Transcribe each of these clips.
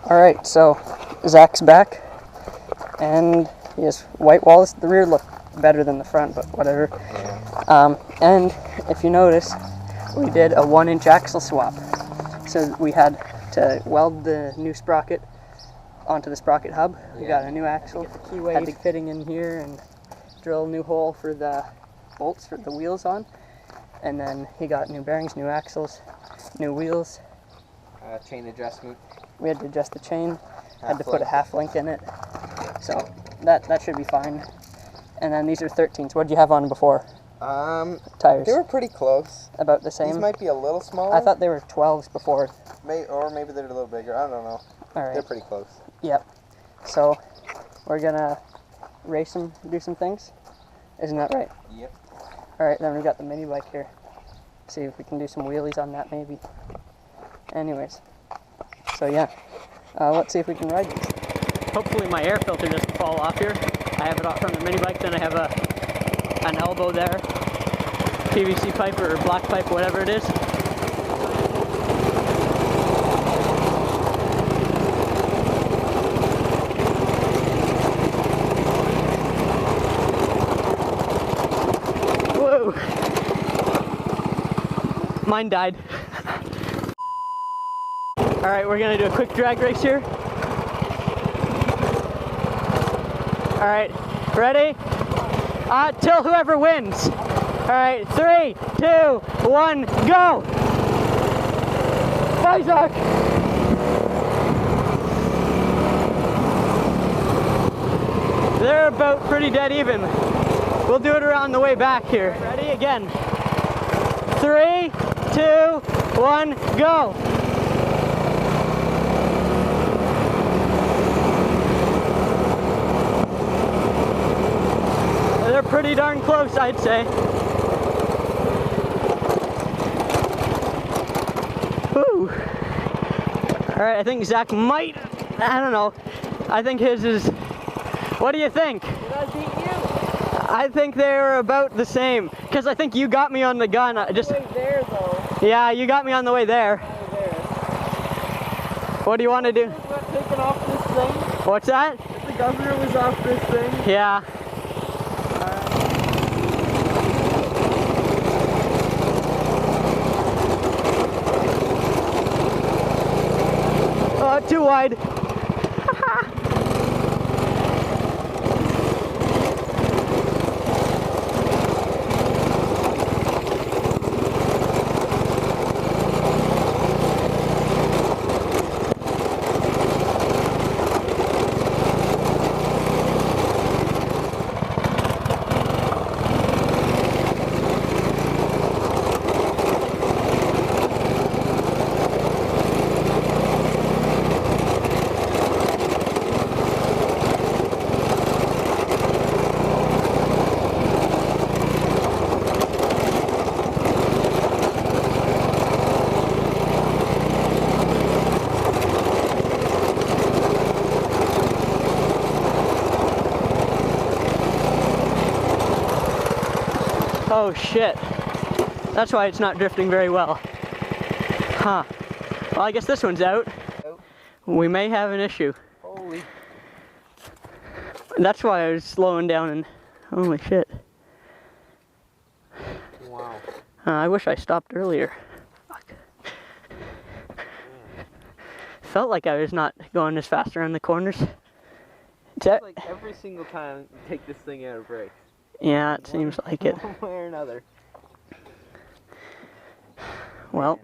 Alright, so Zach's back, and he has white walls. The rear looked better than the front, but whatever. Yeah. And if you notice, we did a 1-inch axle swap. So we had to weld the new sprocket onto the sprocket hub. We got a new axle, had the fitting in here, and drill a new hole for the bolts for the wheels on. And then he got new bearings, new axles, new wheels. Chain adjustment. We had to adjust the chain, had to put a half link in it. So that should be fine. And then these are 13s. What did you have on before? Tires. They were pretty close. About the same? These might be a little smaller. I thought they were 12s before. Or maybe they're a little bigger. I don't know. Alright. They're pretty close. Yep. So we're gonna race them, do some things. Isn't that right? Yep. Alright, then we got the mini bike here. See if we can do some wheelies on that maybe. Anyways. So yeah. Let's see if we can ride these. Hopefully my air filter doesn't fall off here. I have it off from the mini bike, then I have an elbow there. PVC pipe or black pipe, whatever it is. Whoa! Mine died. Alright, we're gonna do a quick drag race here. Alright, ready? Till whoever wins. Alright, 3, 2, 1, go! Bye, Zach! They're about pretty dead even. We'll do it around the way back here. Ready? Again. 3, 2, 1, go! They're pretty darn close, I'd say. Woo! Alright, I think Zach might, I don't know. I think his is, what do you think? Did I beat you? I think they're about the same. Because I think you got me on the gun. Just Way there, though. Yeah, you got me on the way there. There. What do you want to do? Taking off this thing? What's that? If the governor was off this thing? Yeah. Oh, too wide. Oh shit. That's why it's not drifting very well. Huh. Well, I guess this one's out. We may have an issue. Holy. That's why I was slowing down and... Holy shit. Wow. I wish I stopped earlier. Fuck. Felt like I was not going as fast around the corners. It's like every single time you take this thing out of brakes. Yeah, it seems like it. One way or another. Well.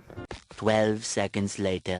12 seconds later.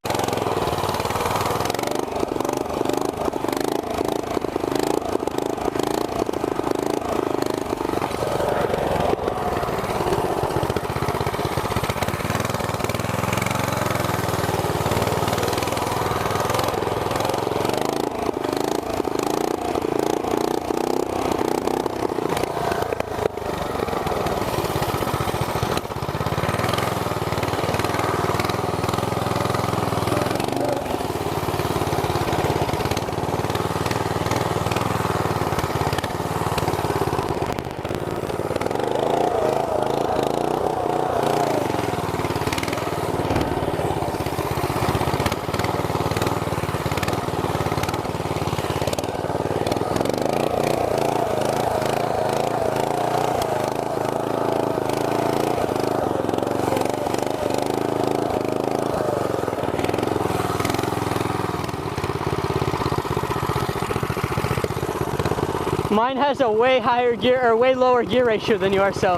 Mine has a way higher gear, or way lower gear ratio than yours, so.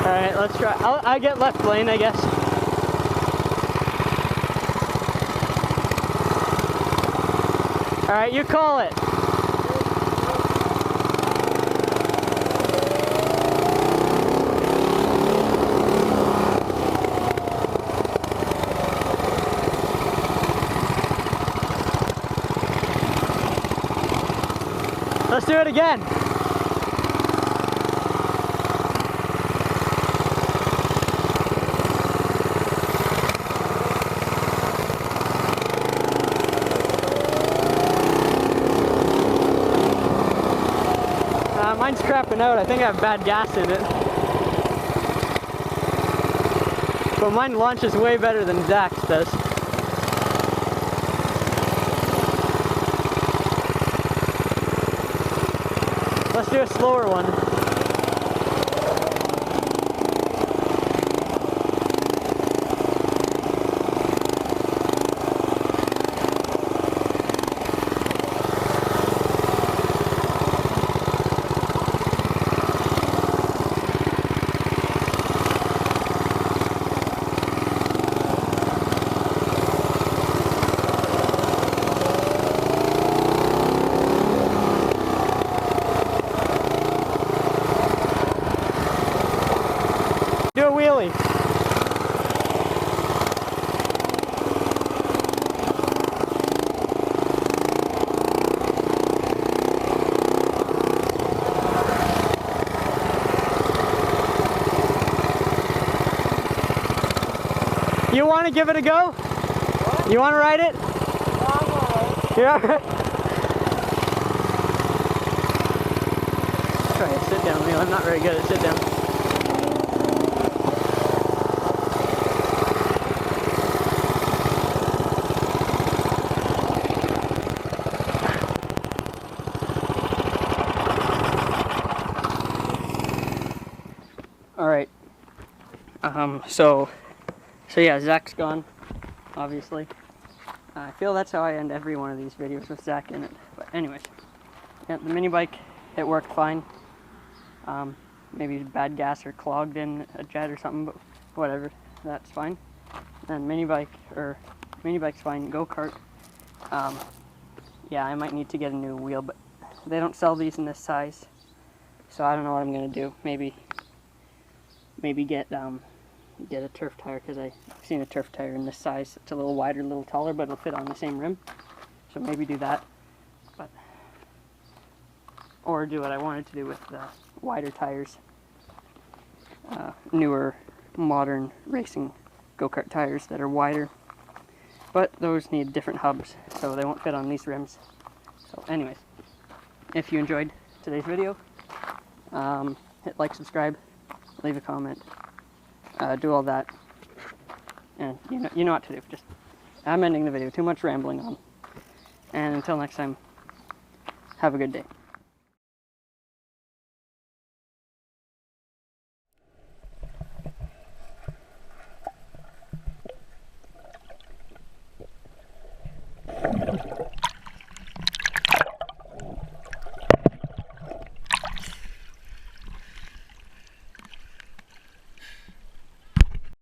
Alright, let's try. I get left lane, I guess. Alright, you call it. Let's do it again. Mine's crapping out. I think I have bad gas in it. But mine launches way better than Zach's does. Let's do a slower one. Do a wheelie. You want to give it a go? What? You want to ride it? No, I'm alright. You're alright? Try to sit down, Leo. I'm not very good at sit down. Alright, so yeah, Zach's gone, obviously. I feel that's how I end every one of these videos with Zach in it. But anyways, yeah, the mini bike, it worked fine. Maybe bad gas or clogged in a jet or something, but whatever, that's fine. And mini bike's fine. Go-kart, yeah, I might need to get a new wheel, but they don't sell these in this size, so I don't know what I'm gonna do. Maybe get a turf tire, because I've seen a turf tire in this size. It's a little wider, a little taller, but it'll fit on the same rim. So maybe do that, or do what I wanted to do with the wider tires, newer, modern racing go-kart tires that are wider. But those need different hubs, so they won't fit on these rims. So anyways, if you enjoyed today's video, hit like, subscribe, leave a comment, do all that, and you know what to do. Just, I'm ending the video. Too much rambling on. And until next time, have a good day.